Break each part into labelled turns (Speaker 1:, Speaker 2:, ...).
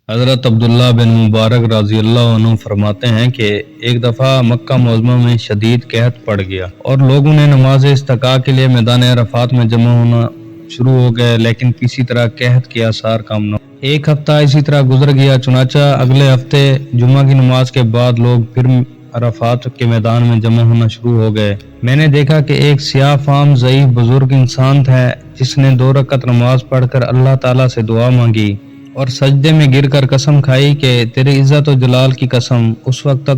Speaker 1: حضرت عبداللہ بن مبارک رضی اللہ عنہ فرماتے ہیں کہ ایک دفعہ مکہ معظمہ میں شدید قحط پڑ گیا اور لوگوں نے نماز استسقاء کے لیے میدان عرفات میں جمع ہونا شروع ہو گئے، لیکن کسی طرح قحط کے آثار کم نہ ہوئے۔ ایک ہفتہ اسی طرح گزر گیا، چنانچہ اگلے ہفتے جمعہ کی نماز کے بعد لوگ پھر عرفات کے میدان میں جمع ہونا شروع ہو گئے۔ میں نے دیکھا کہ ایک سیاہ فام ضعیف بزرگ انسان تھا جس نے 2 رکعت نماز پڑھ کر اللہ تعالیٰ سے دعا مانگی اور سجدے میں گر کر قسم کھائی کہ تیری عزت و جلال کی قسم، اس وقت تک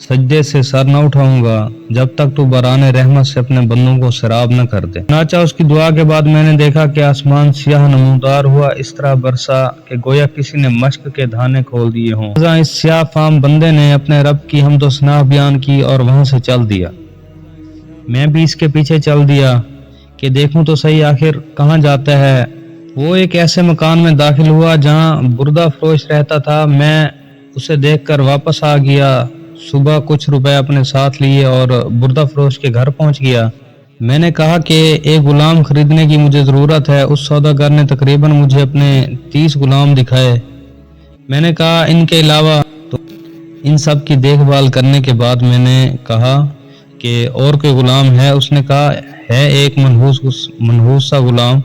Speaker 1: سجدے سے سر نہ اٹھاؤں گا جب تک تو بران رحمت سے اپنے بندوں کو سیراب نہ کر دے۔ چنانچہ اس کی دعا کے بعد میں نے دیکھا کہ آسمان سیاہ نمودار ہوا، اس طرح برسا کہ گویا کسی نے مشق کے دھانے کھول دیے ہوں۔ اس سیاہ فام بندے نے اپنے رب کی حمد و ثنا بیان کی اور وہاں سے چل دیا۔ میں بھی اس کے پیچھے چل دیا کہ دیکھوں تو صحیح آخر کہاں جاتا ہے۔ وہ ایک ایسے مکان میں داخل ہوا جہاں بردہ فروش رہتا تھا۔ میں اسے دیکھ کر واپس آ گیا، صبح کچھ روپے اپنے ساتھ لیے اور بردہ فروش کے گھر پہنچ گیا۔ میں نے کہا کہ ایک غلام خریدنے کی مجھے ضرورت ہے۔ اس سوداگر نے تقریباً مجھے اپنے 30 غلام دکھائے۔ میں نے کہا ان کے علاوہ تو ان سب کی دیکھ بھال کرنے کے بعد میں نے کہا کہ اور کوئی غلام ہے؟ اس نے کہا ہے ایک منحوس سا غلام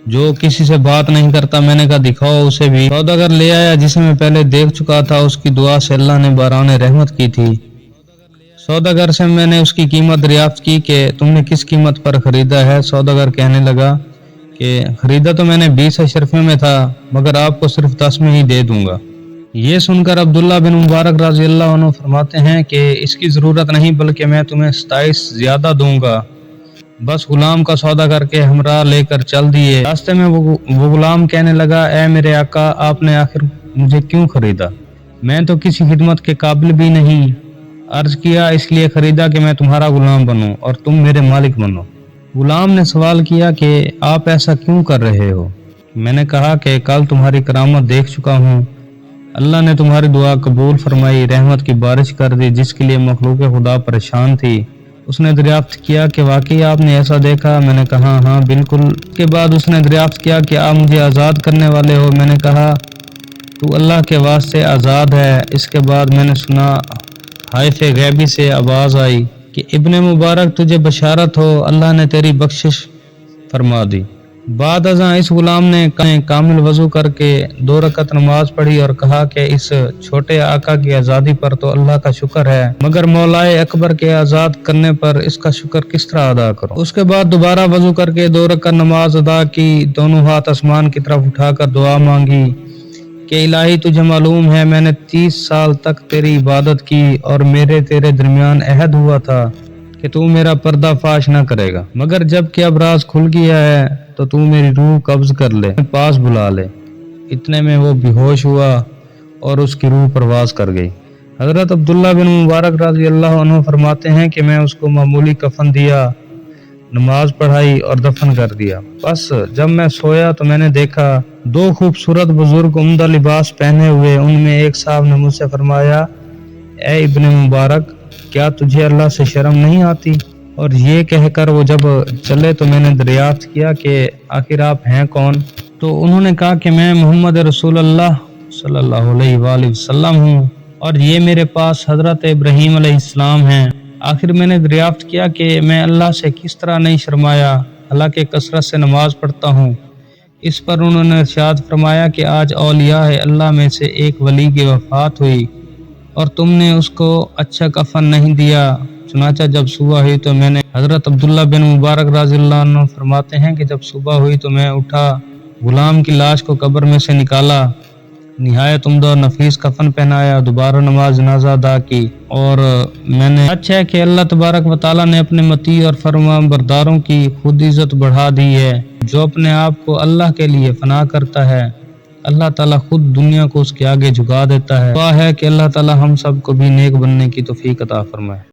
Speaker 1: جو کسی سے بات نہیں کرتا۔ میں نے کہا دکھاؤ اسے بھی۔ سوداگر لے آیا جسے میں پہلے دیکھ چکا تھا۔ اس کی دعا سے اللہ نے باران رحمت کی تھی۔ سوداگر سے میں نے اس کی قیمت دریافت کی کہ تم نے کس قیمت پر خریدا ہے؟ سوداگر کہنے لگا کہ خریدا تو میں نے 20 اشرفے میں تھا، مگر آپ کو صرف 10 میں ہی دے دوں گا۔ یہ سن کر عبداللہ بن مبارک رضی اللہ عنہ فرماتے ہیں کہ اس کی ضرورت نہیں، بلکہ میں تمہیں 27 زیادہ دوں گا۔ بس غلام کا سودا کر کے ہمراہ لے کر چل دیے۔ راستے میں وہ غلام کہنے لگا اے میرے آقا، آپ نے آخر مجھے کیوں خریدا؟ میں تو کسی خدمت کے قابل بھی نہیں۔ عرض کیا اس لیے خریدا کہ میں تمہارا غلام بنوں اور تم میرے مالک بنو۔ غلام نے سوال کیا کہ آپ ایسا کیوں کر رہے ہو؟ میں نے کہا کہ کل تمہاری کرامت دیکھ چکا ہوں، اللہ نے تمہاری دعا قبول فرمائی، رحمت کی بارش کر دی جس کے لیے مخلوق خدا پریشان تھی۔ اس نے دریافت کیا کہ واقعی آپ نے ایسا دیکھا؟ میں نے کہا ہاں بالکل۔ اس کے بعد اس نے دریافت کیا کہ آپ مجھے آزاد کرنے والے ہو؟ میں نے کہا تو اللہ کے واسطے آزاد ہے۔ اس کے بعد میں نے سنا حائف غیبی سے آواز آئی کہ ابن مبارک تجھے بشارت ہو، اللہ نے تیری بخشش فرما دی۔ بعد ازاں اس غلام نے کامل وضو کر کے 2 رکعت نماز پڑھی اور کہا کہ اس چھوٹے آقا کی آزادی پر تو اللہ کا شکر ہے، مگر مولائے اکبر کے آزاد کرنے پر اس کا شکر کس طرح ادا کروں؟ اس کے بعد دوبارہ وضو کر کے 2 رکعت نماز ادا کی، دونوں ہاتھ آسمان کی طرف اٹھا کر دعا مانگی کہ الہی تجھے معلوم ہے میں نے 30 سال تک تیری عبادت کی اور میرے تیرے درمیان عہد ہوا تھا کہ تو میرا پردہ فاش نہ کرے گا، مگر جب کہ اب راز کھل گیا ہے تو میری روح قبض کر لے، پاس بلا لے۔ اتنے میں وہ بے ہوش ہوا اور اس کی روح پرواز کر گئی۔ حضرت عبداللہ بن مبارک رضی اللہ عنہ فرماتے ہیں کہ میں اس کو معمولی کفن دیا، نماز پڑھائی اور دفن کر دیا۔ بس جب میں سویا تو میں نے دیکھا 2 خوبصورت بزرگ عمدہ لباس پہنے ہوئے، ان میں ایک صاحب نے مجھ سے فرمایا اے ابن مبارک، کیا تجھے اللہ سے شرم نہیں آتی؟ اور یہ کہہ کر وہ جب چلے تو میں نے دریافت کیا کہ آخر آپ ہیں کون؟ تو انہوں نے کہا کہ میں محمد رسول اللہ صلی اللہ علیہ وآلہ وسلم ہوں اور یہ میرے پاس حضرت ابراہیم علیہ السلام ہیں۔ آخر میں نے دریافت کیا کہ میں اللہ سے کس طرح نہیں شرمایا، حالانکہ کثرت سے نماز پڑھتا ہوں۔ اس پر انہوں نے ارشاد فرمایا کہ آج اولیاء اللہ میں سے ایک ولی کی وفات ہوئی اور تم نے اس کو اچھا کفن نہیں دیا۔ چنانچہ جب صبح ہوئی تو میں نے حضرت عبداللہ بن مبارک رضی اللہ عنہ فرماتے ہیں کہ جب صبح ہوئی تو میں اٹھا، غلام کی لاش کو قبر میں سے نکالا، نہایت عمدہ اور نفیس کفن پہنایا، دوبارہ نماز جنازہ ادا کی اور میں نے اچھا ہے کہ اللہ تبارک و تعالیٰ نے اپنے مطیع اور فرما برداروں کی خود عزت بڑھا دی ہے۔ جو اپنے آپ کو اللہ کے لیے فنا کرتا ہے، اللہ تعالیٰ خود دنیا کو اس کے آگے جھکا دیتا ہے۔ دعا ہے کہ اللہ تعالیٰ ہم سب کو بھی نیک بننے کی توفیق عطا فرمائے۔